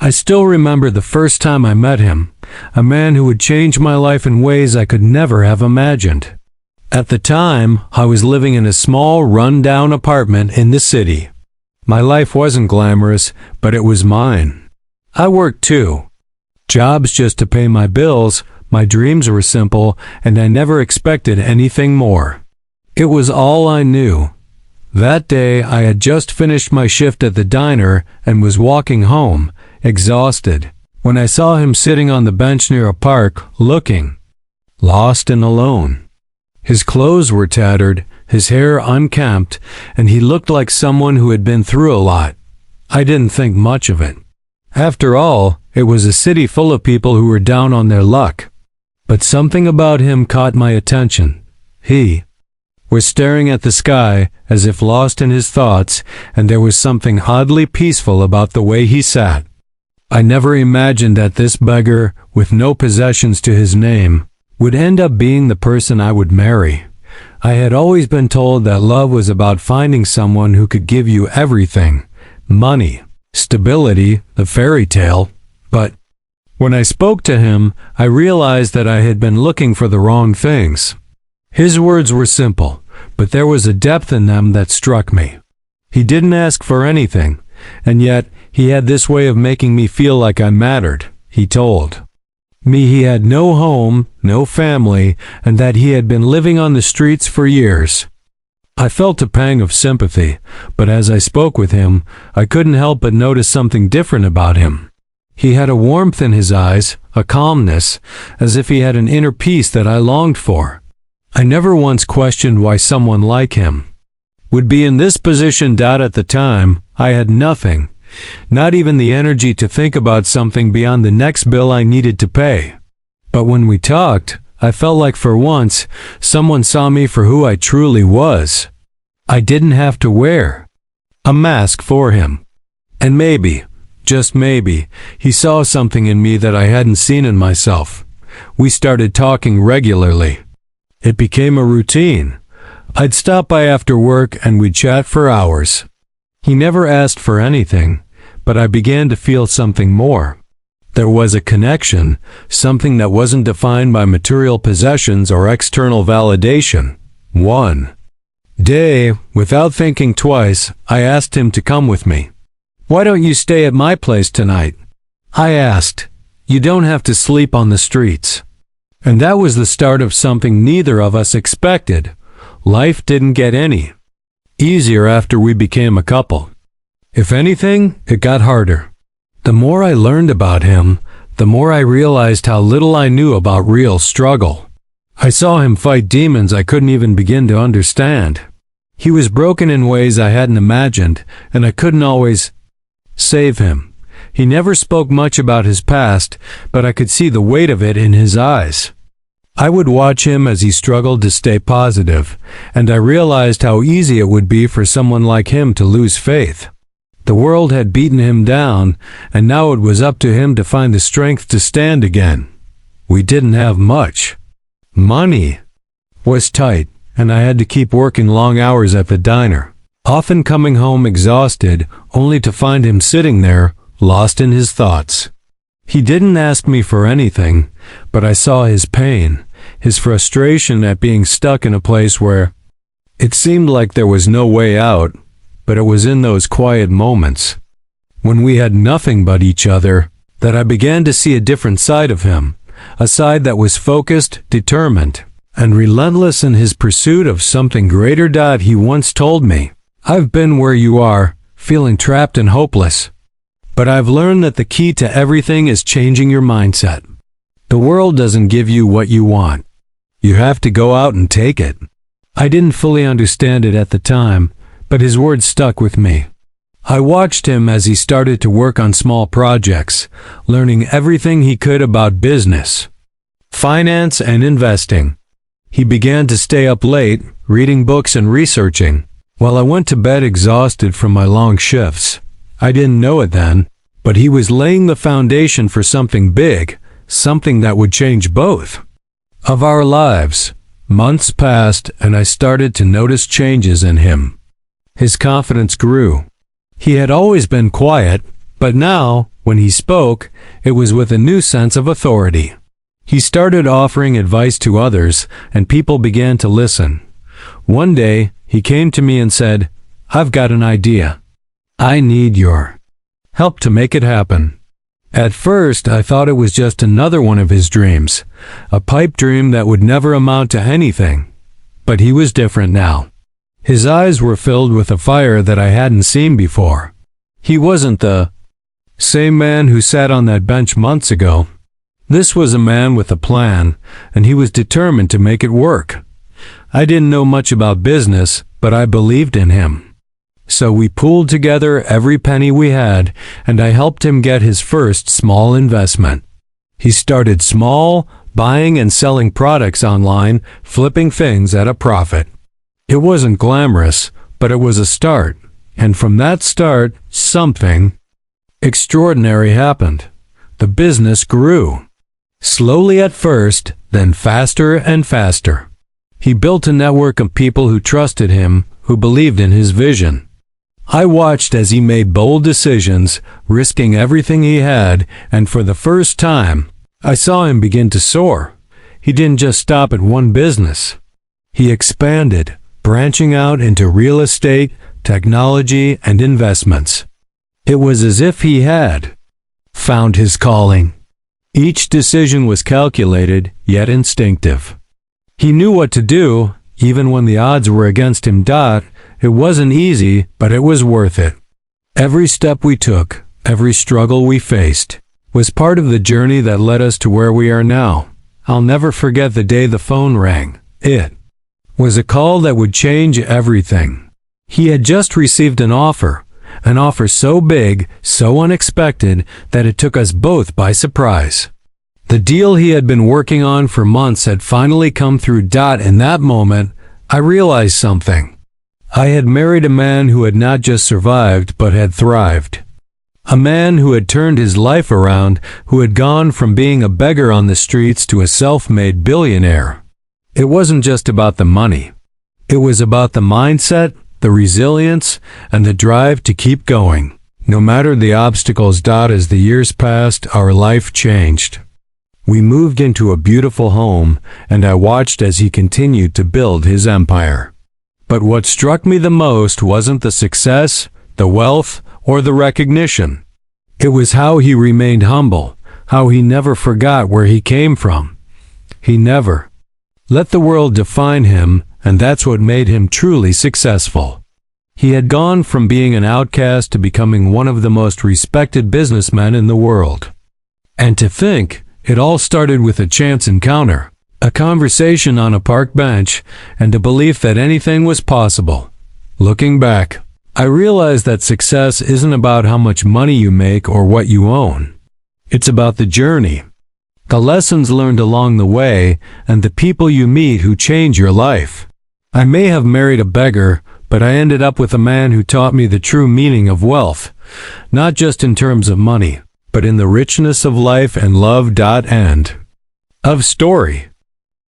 I still remember the first time I met him, a man who would change my life in ways I could never have imagined. At the time, I was living in a small, run-down apartment in the city. My life wasn't glamorous, but it was mine. I worked too. Jobs just to pay my bills, my dreams were simple, and I never expected anything more. It was all I knew. That day, I had just finished my shift at the diner and was walking home, exhausted, when I saw him sitting on the bench near a park, looking lost and alone. His clothes were tattered, his hair unkempt, and he looked like someone who had been through a lot. I didn't think much of it. After all, it was a city full of people who were down on their luck. But something about him caught my attention. He was staring at the sky as if lost in his thoughts, and there was something oddly peaceful about the way he sat. I never imagined that this beggar, with no possessions to his name, would end up being the person I would marry. I had always been told that love was about finding someone who could give you everything: money, stability, the fairy tale. But when I spoke to him, I realized that I had been looking for the wrong things. His words were simple, but there was a depth in them that struck me. He didn't ask for anything, and yet he had this way of making me feel like I mattered. He told me he had no home, no family, and that he had been living on the streets for years. I felt a pang of sympathy, but as I spoke with him, I couldn't help but notice something different about him. He had a warmth in his eyes, a calmness, as if he had an inner peace that I longed for. I never once questioned why someone like him would be in this position. At the time, I had nothing. Not even the energy to think about something beyond the next bill I needed to pay. But when we talked, I felt like for once, someone saw me for who I truly was. I didn't have to wear a mask for him. And maybe, just maybe, he saw something in me that I hadn't seen in myself. We started talking regularly. It became a routine. I'd stop by after work and we'd chat for hours. He never asked for anything, but I began to feel something more. There was a connection, something that wasn't defined by material possessions or external validation. One day, without thinking twice, I asked him to come with me. "Why don't you stay at my place tonight?" I asked. "You don't have to sleep on the streets." And that was the start of something neither of us expected. Life didn't get any easier after we became a couple. If anything, it got harder. The more I learned about him, the more I realized how little I knew about real struggle. I saw him fight demons I couldn't even begin to understand. He was broken in ways I hadn't imagined, and I couldn't always save him. He never spoke much about his past, but I could see the weight of it in his eyes. I would watch him as he struggled to stay positive, and I realized how easy it would be for someone like him to lose faith. The world had beaten him down, and now it was up to him to find the strength to stand again. We didn't have much. Money was tight, and I had to keep working long hours at the diner, often coming home exhausted, only to find him sitting there, lost in his thoughts. He didn't ask me for anything, but I saw his pain, his frustration at being stuck in a place where it seemed like there was no way out. But it was in those quiet moments, when we had nothing but each other, that I began to see a different side of him, a side that was focused, determined, and relentless in his pursuit of something greater. He once told me, "I've been where you are, feeling trapped and hopeless. But I've learned that the key to everything is changing your mindset. The world doesn't give you what you want. You have to go out and take it." I didn't fully understand it at the time, but his words stuck with me. I watched him as he started to work on small projects, learning everything he could about business, finance, and investing. He began to stay up late, reading books and researching, while I went to bed exhausted from my long shifts. I didn't know it then, but he was laying the foundation for something big, something that would change both of our lives. Months passed, and I started to notice changes in him. His confidence grew. He had always been quiet, But now, when he spoke, it was with a new sense of authority. He started offering advice to others, and people began to listen. One day, he came to me and said, "I've got an idea. I need your help to make it happen." At first, I thought it was just another one of his dreams, a pipe dream that would never amount to anything. But he was different now. His eyes were filled with a fire that I hadn't seen before. He wasn't the same man who sat on that bench months ago. This was a man with a plan, and he was determined to make it work. I didn't know much about business, but I believed in him. So we pooled together every penny we had, and I helped him get his first small investment. He started small, buying and selling products online, flipping things at a profit. It wasn't glamorous, but it was a start, and from that start, something extraordinary happened. The business grew. Slowly at first, then faster and faster. He built a network of people who trusted him, who believed in his vision. I watched as he made bold decisions, risking everything he had, and for the first time, I saw him begin to soar. He didn't just stop at one business. He expanded, branching out into real estate, technology, and investments. It was as if he had found his calling. Each decision was calculated, yet instinctive. He knew what to do, even when the odds were against him. It wasn't easy, but it was worth it. Every step we took, every struggle we faced, was part of the journey that led us to where we are now. I'll never forget the day the phone rang. It was a call that would change everything. He had just received an offer so big, so unexpected, that it took us both by surprise. The deal he had been working on for months had finally come through. In that moment, I realized something. I had married a man who had not just survived, but had thrived. A man who had turned his life around, who had gone from being a beggar on the streets to a self-made billionaire. It wasn't just about the money. It was about the mindset, the resilience, and the drive to keep going. No matter the obstacles. As the years passed, our life changed. We moved into a beautiful home, and I watched as he continued to build his empire. But what struck me the most wasn't the success, the wealth, or the recognition. It was how he remained humble, how he never forgot where he came from. He never let the world define him, and that's what made him truly successful. He had gone from being an outcast to becoming one of the most respected businessmen in the world. And to think, it all started with a chance encounter. A conversation on a park bench, and a belief that anything was possible. Looking back, I realized that success isn't about how much money you make or what you own. It's about the journey, the lessons learned along the way, and the people you meet who change your life. I may have married a beggar, but I ended up with a man who taught me the true meaning of wealth, not just in terms of money, but in the richness of life and love. End of story.